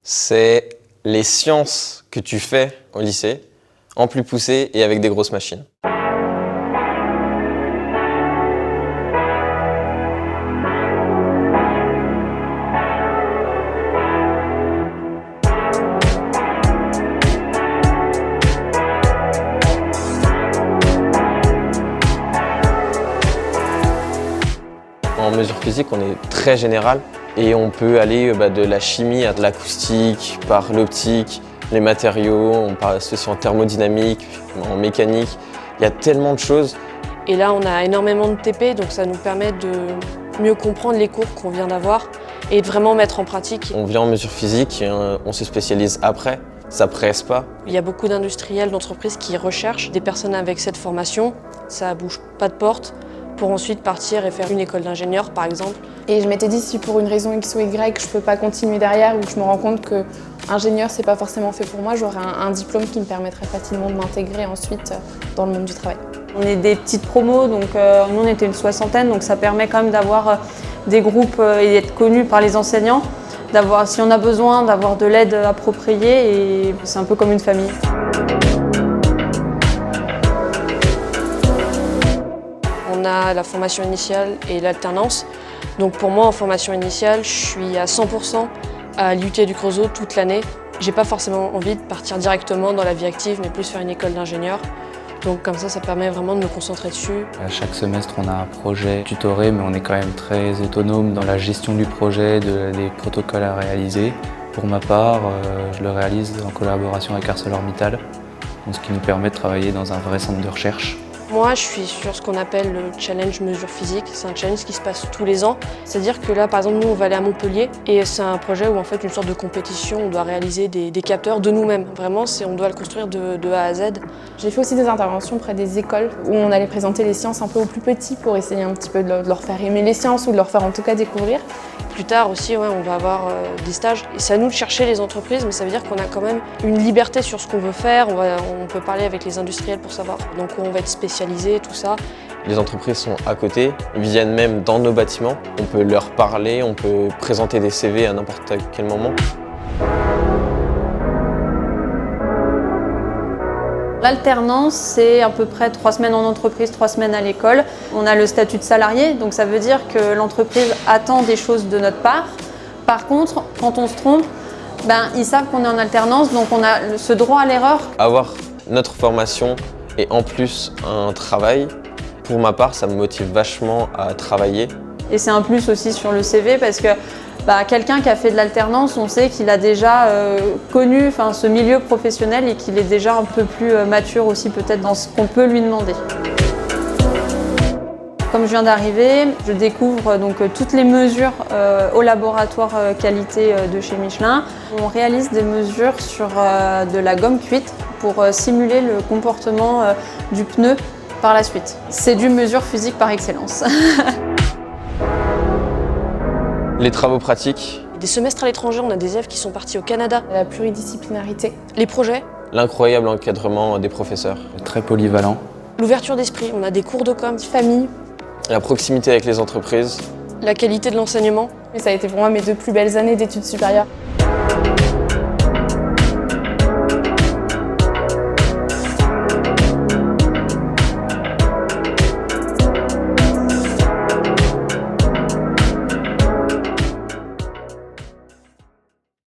C'est les sciences que tu fais au lycée, en plus poussé et avec des grosses machines. En mesure physique, on est très général et on peut aller de la chimie à de l'acoustique, par l'optique, les matériaux, on passe aussi en thermodynamique, en mécanique. Il y a tellement de choses. Et là, on a énormément de TP, donc ça nous permet de mieux comprendre les cours qu'on vient d'avoir et de vraiment mettre en pratique. On vient en mesure physique et on se spécialise après, ça presse pas. Il y a beaucoup d'industriels, d'entreprises qui recherchent des personnes avec cette formation. Ça bouge pas de porte pour ensuite partir et faire une école d'ingénieur, par exemple. Et je m'étais dit, si pour une raison X ou Y, je peux pas continuer derrière, ou je me rends compte que ingénieur, c'est pas forcément fait pour moi, j'aurai un diplôme qui me permettrait facilement de m'intégrer ensuite dans le monde du travail. On est des petites promos, donc nous on était une 60aine, donc ça permet quand même d'avoir des groupes et d'être connus par les enseignants, d'avoir, si on a besoin, d'avoir de l'aide appropriée, et c'est un peu comme une famille. On a la formation initiale et l'alternance. Donc pour moi, en formation initiale, je suis à 100% à l'IUT du Creusot toute l'année. J'ai pas forcément envie de partir directement dans la vie active, mais plus faire une école d'ingénieur. Donc comme ça permet vraiment de me concentrer dessus. À chaque semestre, on a un projet tutoré, mais on est quand même très autonome dans la gestion du projet, des protocoles à réaliser. Pour ma part, je le réalise en collaboration avec ArcelorMittal, ce qui nous permet de travailler dans un vrai centre de recherche. Moi, je suis sur ce qu'on appelle le challenge mesure physique. C'est un challenge qui se passe tous les ans. C'est-à-dire que là, par exemple, nous, on va aller à Montpellier et c'est un projet où, en fait, une sorte de compétition, on doit réaliser des capteurs de nous-mêmes. Vraiment, on doit le construire de A à Z. J'ai fait aussi des interventions près des écoles où on allait présenter les sciences un peu aux plus petits pour essayer un petit peu de leur faire aimer les sciences ou de leur faire en tout cas découvrir. Plus tard aussi, on va avoir des stages. Et c'est à nous de chercher les entreprises, mais ça veut dire qu'on a quand même une liberté sur ce qu'on veut faire. On peut parler avec les industriels pour savoir donc où on va être spécialisé, tout ça. Les entreprises sont à côté, viennent même dans nos bâtiments. On peut leur parler, on peut présenter des CV à n'importe quel moment. L'alternance, c'est à peu près 3 semaines en entreprise, 3 semaines à l'école. On a le statut de salarié, donc ça veut dire que l'entreprise attend des choses de notre part. Par contre, quand on se trompe, ils savent qu'on est en alternance, donc on a ce droit à l'erreur. Avoir notre formation et en plus un travail, pour ma part, ça me motive vachement à travailler. Et c'est un plus aussi sur le CV parce que quelqu'un qui a fait de l'alternance, on sait qu'il a déjà connu ce milieu professionnel et qu'il est déjà un peu plus mature aussi peut-être dans ce qu'on peut lui demander. Comme je viens d'arriver, je découvre donc toutes les mesures au laboratoire qualité de chez Michelin. On réalise des mesures sur de la gomme cuite pour simuler le comportement du pneu par la suite. C'est du mesure physique par excellence. Les travaux pratiques. Des semestres à l'étranger, on a des élèves qui sont partis au Canada. La pluridisciplinarité. Les projets. L'incroyable encadrement des professeurs. Très polyvalent. L'ouverture d'esprit, on a des cours de com. Famille. La proximité avec les entreprises. La qualité de l'enseignement. Et ça a été pour moi mes 2 plus belles années d'études supérieures.